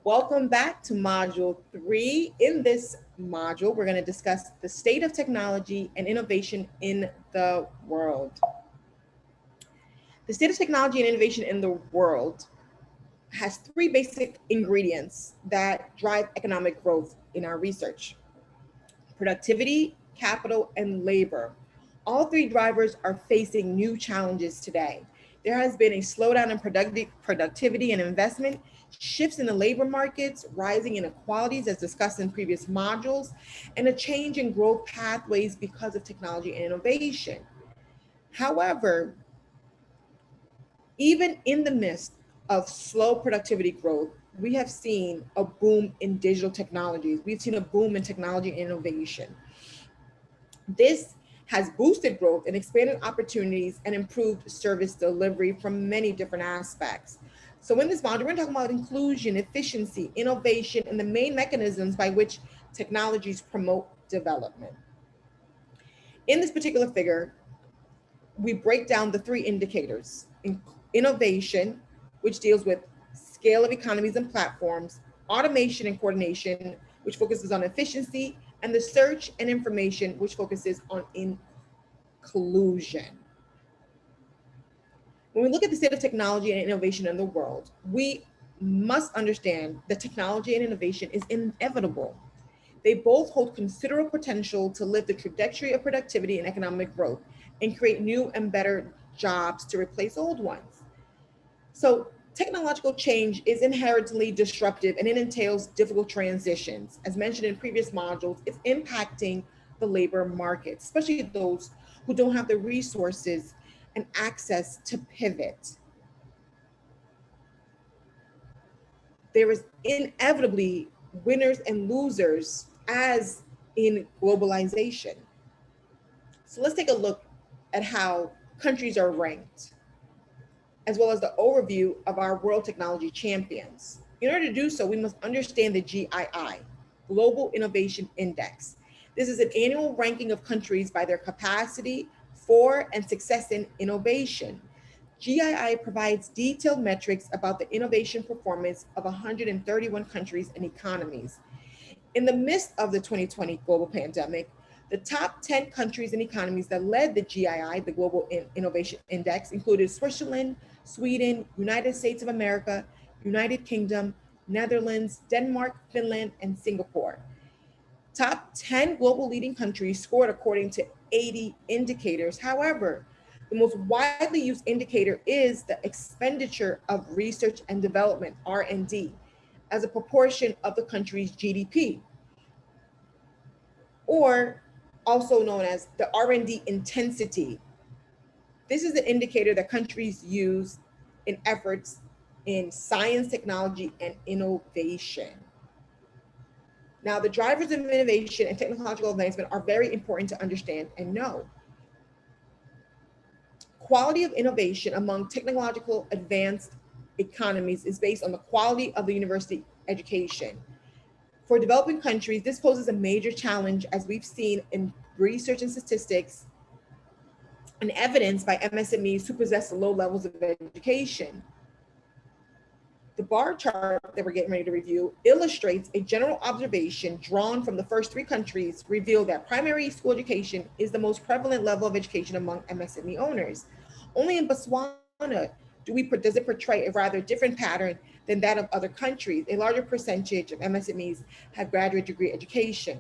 Welcome back to Module 3. In this module, we're going to discuss the state of technology and innovation in the world. The state of technology and innovation in the world has three basic ingredients that drive economic growth in our research: productivity, capital, and labor. All three drivers are facing new challenges today. There has been a slowdown in productivity and investment, shifts in the labor markets, rising inequalities as discussed in previous modules, and a change in growth pathways because of technology and innovation. However, even in the midst of slow productivity growth, we have seen a boom in digital technologies. We've seen a boom in technology and innovation. This has boosted growth and expanded opportunities and improved service delivery from many different aspects. So in this module, we're going to talk about inclusion, efficiency, innovation, and the main mechanisms by which technologies promote development. In this particular figure, we break down the three indicators: innovation, which deals with scale of economies and platforms; automation and coordination, which focuses on efficiency; and the search and information, which focuses on inclusion. When we look at the state of technology and innovation in the world, we must understand that technology and innovation is inevitable. They both hold considerable potential to lift the trajectory of productivity and economic growth and create new and better jobs to replace old ones. So technological change is inherently disruptive and it entails difficult transitions. As mentioned in previous modules, it's impacting the labor market, especially those who don't have the resources and access to pivot. There is inevitably winners and losers as in globalization. So let's take a look at how countries are ranked, as well as the overview of our world technology champions. In order to do so, we must understand the GII, Global Innovation Index. This is an annual ranking of countries by their capacity for and success in innovation. GII provides detailed metrics about the innovation performance of 131 countries and economies. In the midst of the 2020 global pandemic, the top 10 countries and economies that led the GII, the Global Innovation Index, included Switzerland, Sweden, United States of America, United Kingdom, Netherlands, Denmark, Finland, and Singapore. Top 10 global leading countries scored according to 80 indicators. However, the most widely used indicator is the expenditure of research and development, R&D, as a proportion of the country's GDP, or also known as the R&D intensity. This is the indicator that countries use in efforts in science, technology, and innovation. Now, the drivers of innovation and technological advancement are very important to understand and know. Quality of innovation among technological advanced economies is based on the quality of the university education. For developing countries, this poses a major challenge, as we've seen in research and statistics and evidence by MSMEs who possess low levels of education. The bar chart that we're getting ready to review illustrates a general observation drawn from the first three countries, reveal that primary school education is the most prevalent level of education among MSME owners. Only in Botswana does it portray a rather different pattern than that of other countries. A larger percentage of MSMEs have graduate degree education.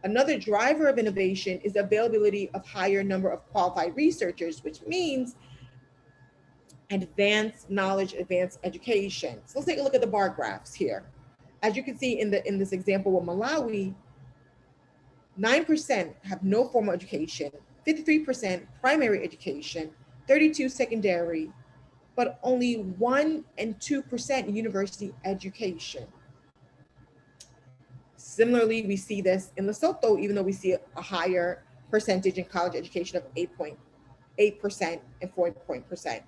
Another driver of innovation is the availability of higher number of qualified researchers, which means advanced knowledge, advanced education. So let's take a look at the bar graphs here. As you can see in this example with Malawi, 9% have no formal education, 53% primary education, 32% secondary, but only 1% and 2% university education. Similarly, we see this in Lesotho, even though we see a higher percentage in college education of 8.8% and 4%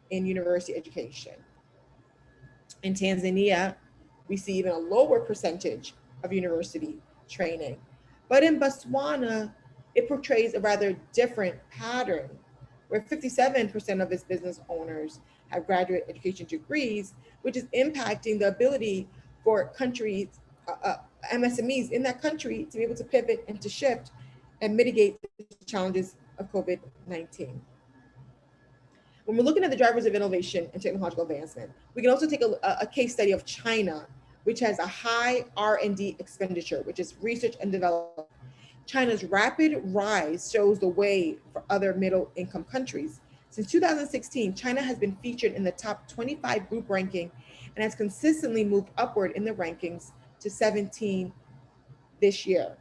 in university education. In Tanzania, we see even a lower percentage of university training. But in Botswana, it portrays a rather different pattern, where 57% of its business owners have graduate education degrees, which is impacting the ability for countries, MSMEs in that country to be able to pivot and to shift and mitigate the challenges of COVID-19. When we're looking at the drivers of innovation and technological advancement, we can also take a case study of China, which has a high R&D expenditure, which is research and development. China's rapid rise shows the way for other middle income countries. Since 2016, China has been featured in the top 25 group ranking and has consistently moved upward in the rankings to 17 this year.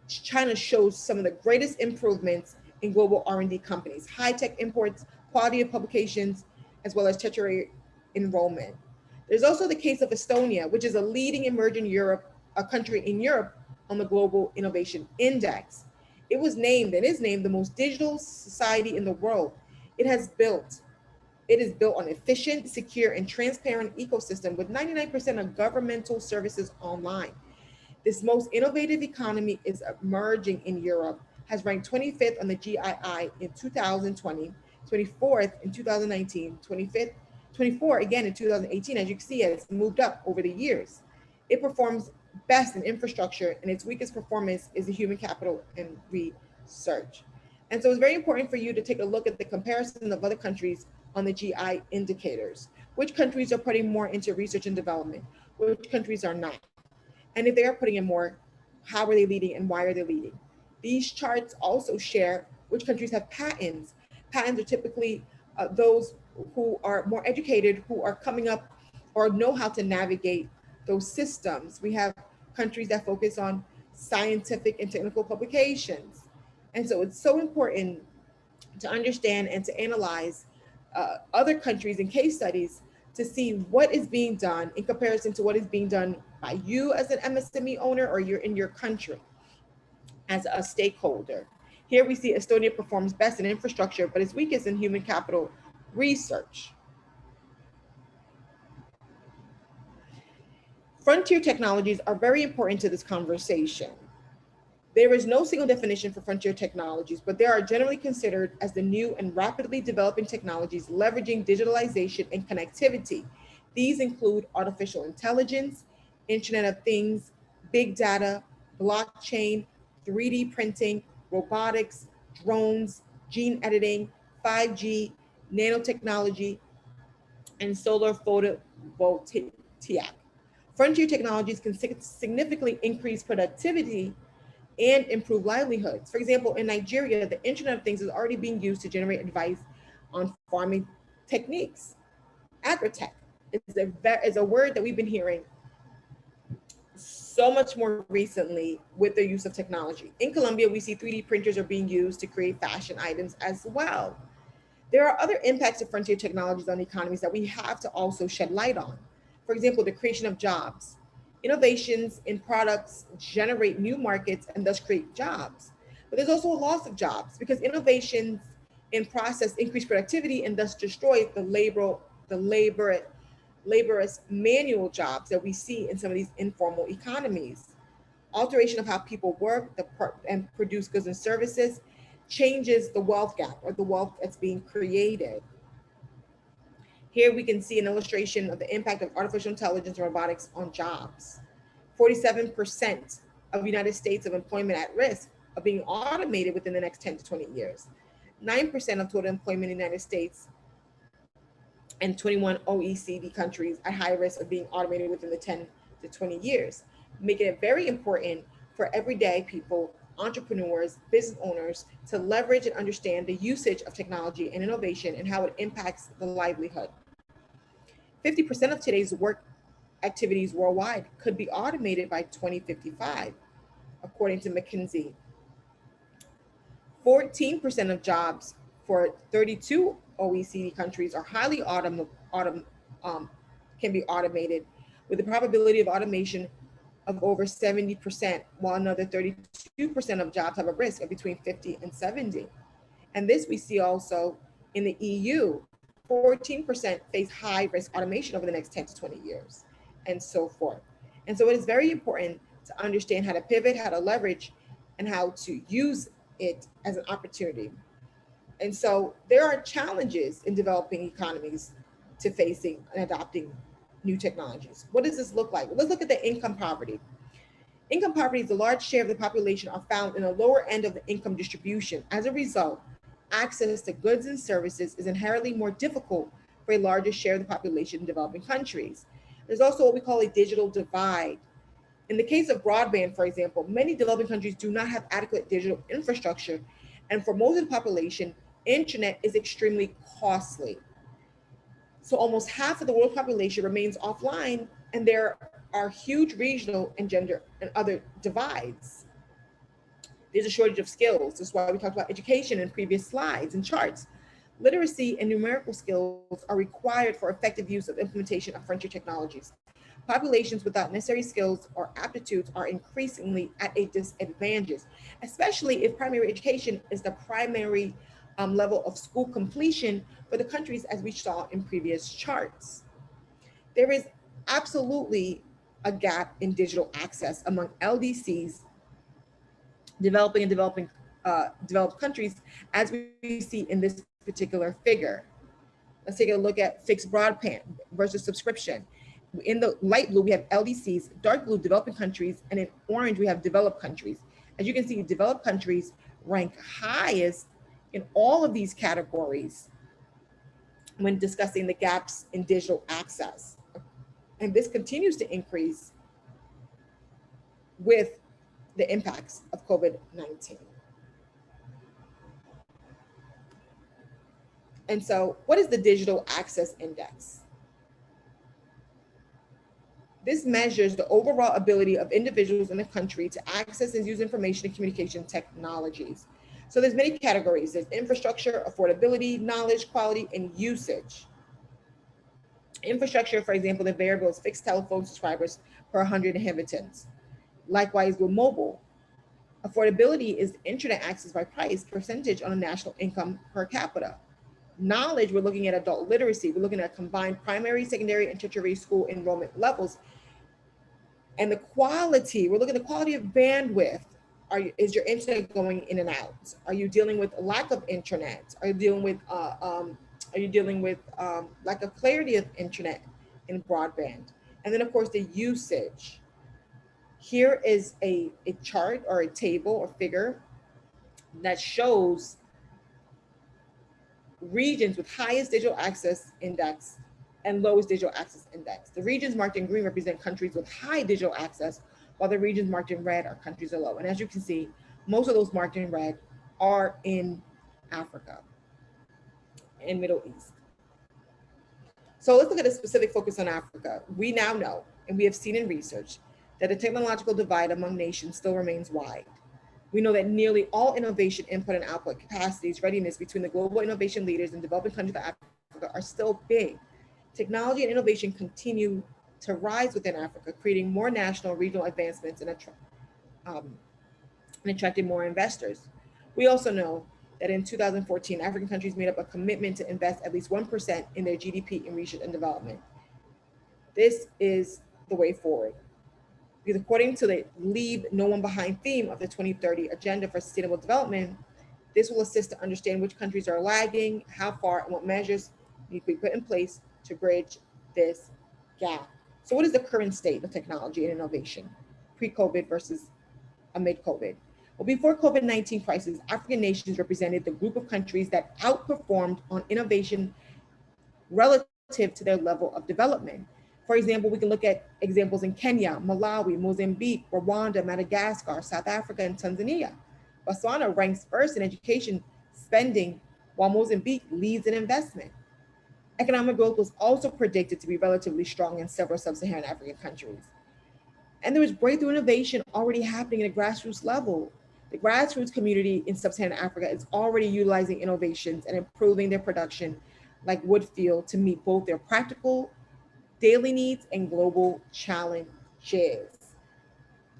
China shows some of the greatest improvements in global R&D companies, high-tech imports, quality of publications, as well as tertiary enrollment. There's also the case of Estonia, which is a leading emerging a country in Europe on the Global Innovation Index. It was named and is named the most digital society in the world. It is built on efficient, secure, and transparent ecosystem with 99% of governmental services online. This most innovative economy is emerging in Europe, has ranked 25th on the GII in 2020, 24th in 2019, 25th, 24 again in 2018. As you can see, it's moved up over the years. It performs best in infrastructure, and its weakest performance is the human capital and research. And so it's very important for you to take a look at the comparison of other countries on the GI indicators. Which countries are putting more into research and development? Which countries are not? And if they are putting in more, how are they leading and why are they leading? These charts also share which countries have patents. Patents are typically those who are more educated, who are coming up or know how to navigate those systems. We have countries that focus on scientific and technical publications. And so it's so important to understand and to analyze other countries and case studies to see what is being done in comparison to what is being done by you as an MSME owner or you're in your country as a stakeholder. Here we see Estonia performs best in infrastructure, but is weakest in human capital research. Frontier technologies are very important to this conversation. There is no single definition for frontier technologies, but they are generally considered as the new and rapidly developing technologies leveraging digitalization and connectivity. These include artificial intelligence, Internet of Things, big data, blockchain, 3D printing, robotics, drones, gene editing, 5G, nanotechnology, and solar photovoltaic. Frontier technologies can significantly increase productivity and improve livelihoods. For example, in Nigeria, the Internet of Things is already being used to generate advice on farming techniques. Agritech is a word that we've been hearing so much more recently with the use of technology. In Colombia, we see 3D printers are being used to create fashion items as well. There are other impacts of frontier technologies on economies that we have to also shed light on. For example, the creation of jobs. Innovations in products generate new markets and thus create jobs. But there's also a loss of jobs because innovations in process increase productivity and thus destroy the laborious manual jobs that we see in some of these informal economies. Alteration of how people work and produce goods and services changes the wealth gap or the wealth that's being created. Here we can see an illustration of the impact of artificial intelligence and robotics on jobs. 47% of the United States of employment at risk of being automated within the next 10 to 20 years. 9% of total employment in the United States and 21 OECD countries at high risk of being automated within the 10 to 20 years, making it very important for everyday people, entrepreneurs, business owners to leverage and understand the usage of technology and innovation and how it impacts the livelihood. 50% of today's work activities worldwide could be automated by 2055, according to McKinsey. 14% of jobs for 32 OECD countries are highly can be automated, with the probability of automation of over 70%, while another 32% of jobs have a risk of between 50 and 70. And this we see also in the EU. 14% face high risk automation over the next 10 to 20 years, and so forth. And so it is very important to understand how to pivot, how to leverage, and how to use it as an opportunity. And so there are challenges in developing economies to facing and adopting new technologies. What does this look like? Let's look at the income poverty. Income poverty is a large share of the population are found in the lower end of the income distribution. As a result, access to goods and services is inherently more difficult for a larger share of the population in developing countries. There's also what we call a digital divide. In the case of broadband, for example, many developing countries do not have adequate digital infrastructure, and for most of the population, internet is extremely costly. So almost half of the world population remains offline, and there are huge regional and gender and other divides. There's a shortage of skills. This is why we talked about education in previous slides and charts. Literacy and numerical skills are required for effective use of implementation of frontier technologies. Populations without necessary skills or aptitudes are increasingly at a disadvantage, especially if primary education is the primary level of school completion for the countries, as we saw in previous charts. There is absolutely a gap in digital access among LDCs, developed countries, as we see in this particular figure. Let's take a look at fixed broadband versus subscription. In the light blue, we have LDCs, dark blue, developing countries, and in orange, we have developed countries. As you can see, developed countries rank highest in all of these categories when discussing the gaps in digital access. And this continues to increase with the impacts of COVID-19. And so, what is the Digital Access Index? This measures the overall ability of individuals in a country to access and use information and communication technologies. So there's many categories. There's infrastructure, affordability, knowledge, quality, and usage. Infrastructure, for example, the variable is fixed telephone subscribers per 100 inhabitants. Likewise with mobile. Affordability is internet access by price percentage on a national income per capita. Knowledge, we're looking at adult literacy. We're looking at combined primary, secondary, and tertiary school enrollment levels. And the quality, we're looking at the quality of bandwidth. Is your internet going in and out? Are you dealing with a lack of internet? Are you dealing with lack of clarity of internet in broadband? And then of course the usage. Here is a chart or a table or figure that shows regions with highest digital access index and lowest digital access index. The regions marked in green represent countries with high digital access, while the regions marked in red are countries that are low. And as you can see, most of those marked in red are in Africa and Middle East. So let's look at a specific focus on Africa. We now know, and we have seen in research, that the technological divide among nations still remains wide. We know that nearly all innovation input and output capacities, readiness between the global innovation leaders and developing countries of Africa are still big. Technology and innovation continue to rise within Africa, creating more national and regional advancements and attracting more investors. We also know that in 2014, African countries made up a commitment to invest at least 1% in their GDP in research and development. This is the way forward. Because according to the Leave No One Behind theme of the 2030 Agenda for Sustainable Development, this will assist to understand which countries are lagging, how far, and what measures need to be put in place to bridge this gap. So what is the current state of technology and innovation, pre-COVID versus amid COVID? Well, before COVID-19 crisis, African nations represented the group of countries that outperformed on innovation relative to their level of development. For example, we can look at examples in Kenya, Malawi, Mozambique, Rwanda, Madagascar, South Africa, and Tanzania. Botswana ranks first in education spending, while Mozambique leads in investment. Economic growth was also predicted to be relatively strong in several sub-Saharan African countries. And there was breakthrough innovation already happening at a grassroots level. The grassroots community in sub-Saharan Africa is already utilizing innovations and improving their production, like Woodfield, to meet both their practical daily needs and global challenges.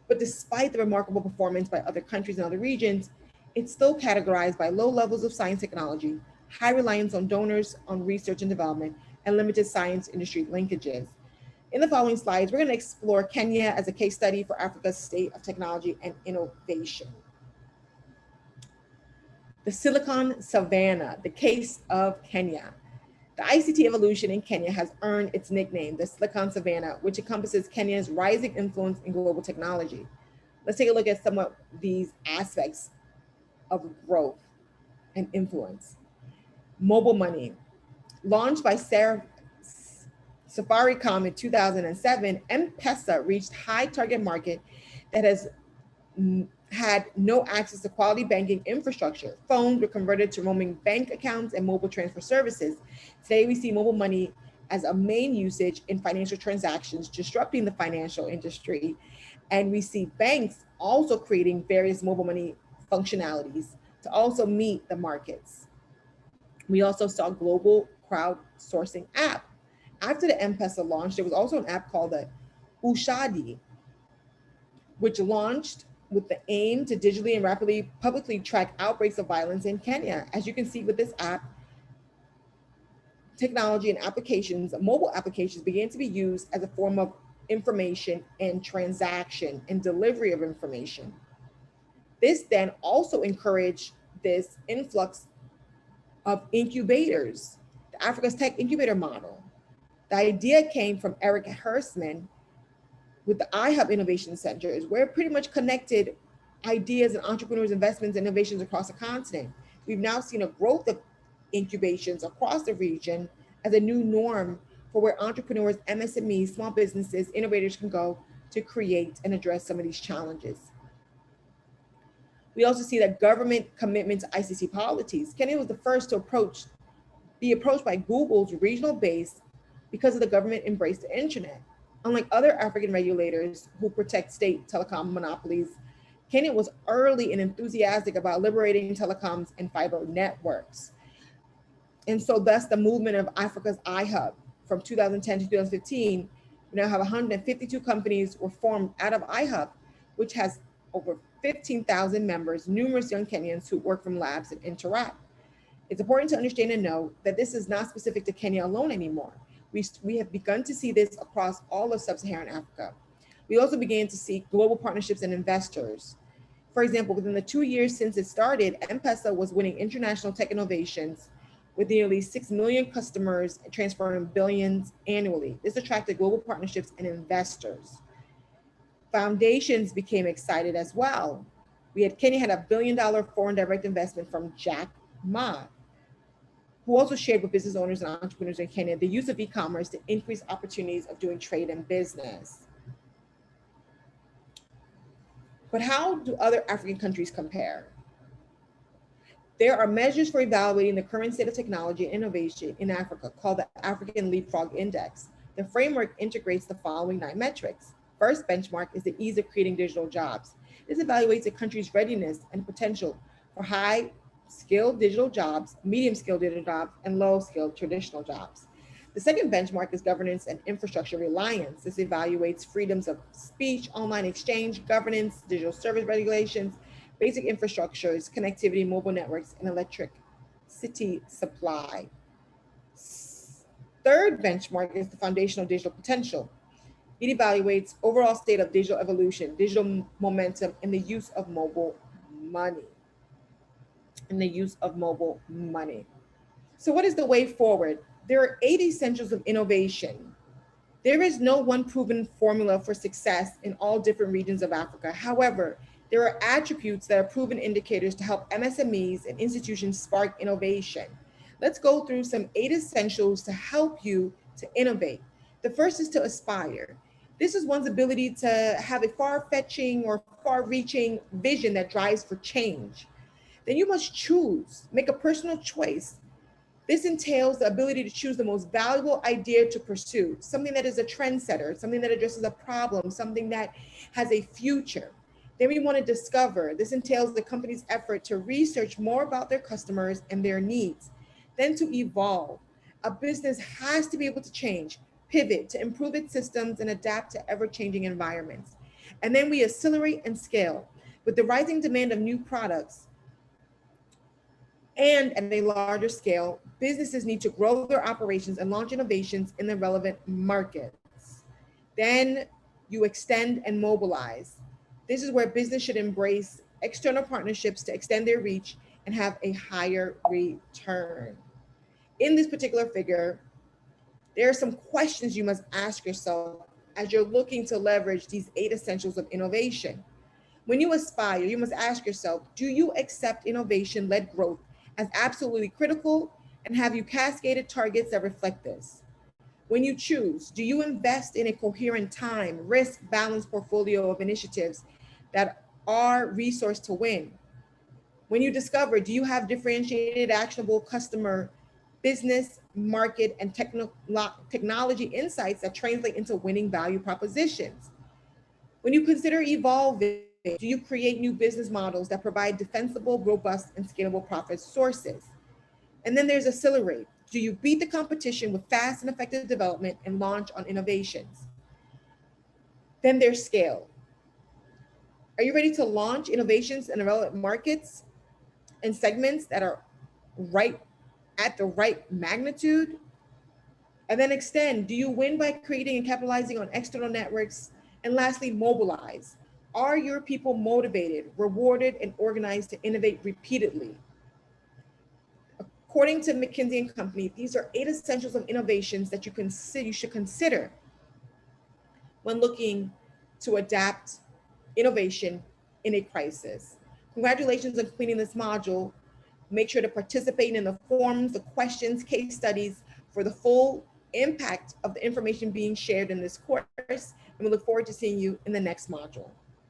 But despite the remarkable performance by other countries and other regions, it's still categorized by low levels of science technology, high reliance on donors on research and development, and limited science industry linkages. In the following slides, we're going to explore Kenya as a case study for Africa's state of technology and innovation. The Silicon Savannah, the case of Kenya. The ICT evolution in Kenya has earned its nickname, the Silicon Savannah, which encompasses Kenya's rising influence in global technology. Let's take a look at some of these aspects of growth and influence. Mobile money. Launched by Safaricom in 2007, M-Pesa reached high target market that has had no access to quality banking infrastructure. Phones were converted to roaming bank accounts and mobile transfer services. Today, we see mobile money as a main usage in financial transactions, disrupting the financial industry. And we see banks also creating various mobile money functionalities to also meet the markets. We also saw global crowdsourcing app. After the M-Pesa launch, there was also an app called the Ushadi, which launched with the aim to digitally and rapidly publicly track outbreaks of violence in Kenya. As you can see with this app, technology and applications, mobile applications began to be used as a form of information and transaction and delivery of information. This then also encouraged this influx of incubators, the Africa's Tech Incubator model. The idea came from Eric Hersman with the iHub Innovation Centers, where it pretty much connected ideas and entrepreneurs, investments, and innovations across the continent. We've now seen a growth of incubations across the region as a new norm for where entrepreneurs, MSMEs, small businesses, innovators can go to create and address some of these challenges. We also see that government commitment to ICT policies. Kenya was the first to be approached by Google's regional base because of the government embraced the internet. Unlike other African regulators who protect state telecom monopolies, Kenya was early and enthusiastic about liberating telecoms and fiber networks. And so thus the movement of Africa's iHub from 2010 to 2015, we now have 152 companies were formed out of iHub, which has over 15,000 members, numerous young Kenyans who work from labs and interact. It's important to understand and know that this is not specific to Kenya alone anymore. We have begun to see this across all of sub-Saharan Africa. We also began to see global partnerships and investors. For example, within the 2 years since it started, M-Pesa was winning international tech innovations with nearly 6 million customers transferring billions annually. This attracted global partnerships and investors. Foundations became excited as well. Kenya had $1 billion foreign direct investment from Jack Ma, who also shared with business owners and entrepreneurs in Kenya the use of e-commerce to increase opportunities of doing trade and business. But how do other African countries compare? There are measures for evaluating the current state of technology and innovation in Africa called the African Leapfrog Index. The framework integrates the following 9 metrics. First benchmark is the ease of creating digital jobs. This evaluates a country's readiness and potential for high-skilled digital jobs, medium-skilled digital jobs, and low-skilled traditional jobs. The second benchmark is governance and infrastructure reliance. This evaluates freedoms of speech, online exchange, governance, digital service regulations, basic infrastructures, connectivity, mobile networks, and electricity supply. Third benchmark is the foundational digital potential. It evaluates overall state of digital evolution, digital momentum, and the use of mobile money. So what is the way forward? There are 8 essentials of innovation. There is no one proven formula for success in all different regions of Africa. However, there are attributes that are proven indicators to help MSMEs and institutions spark innovation. Let's go through some 8 essentials to help you to innovate. The first is to aspire. This is one's ability to have a far-fetching or far-reaching vision that drives for change. Then you must choose, make a personal choice. This entails the ability to choose the most valuable idea to pursue, something that is a trendsetter, something that addresses a problem, something that has a future. Then we want to discover. This entails the company's effort to research more about their customers and their needs. Then to evolve. A business has to be able to change, pivot, to improve its systems and adapt to ever-changing environments. And then we accelerate and scale. With the rising demand of new products, and at a larger scale, businesses need to grow their operations and launch innovations in the relevant markets. Then you extend and mobilize. This is where business should embrace external partnerships to extend their reach and have a higher return. In this particular figure, there are some questions you must ask yourself as you're looking to leverage these 8 essentials of innovation. When you aspire, you must ask yourself, do you accept innovation-led growth as absolutely critical, and have you cascaded targets that reflect this? When you choose, do you invest in a coherent time, risk balanced portfolio of initiatives that are resourced to win? When you discover, do you have differentiated, actionable customer, business, market, and technology insights that translate into winning value propositions? When you consider evolving, do you create new business models that provide defensible, robust, and scalable profit sources? And then there's accelerate. Do you beat the competition with fast and effective development and launch on innovations? Then there's scale. Are you ready to launch innovations in relevant markets and segments that are right at the right magnitude? And then extend. Do you win by creating and capitalizing on external networks? And lastly, mobilize. Are your people motivated, rewarded, and organized to innovate repeatedly? According to McKinsey and Company, these are 8 essentials of innovations that you should consider when looking to adapt innovation in a crisis. Congratulations on completing this module. Make sure to participate in the forums, the questions, case studies for the full impact of the information being shared in this course. And we look forward to seeing you in the next module.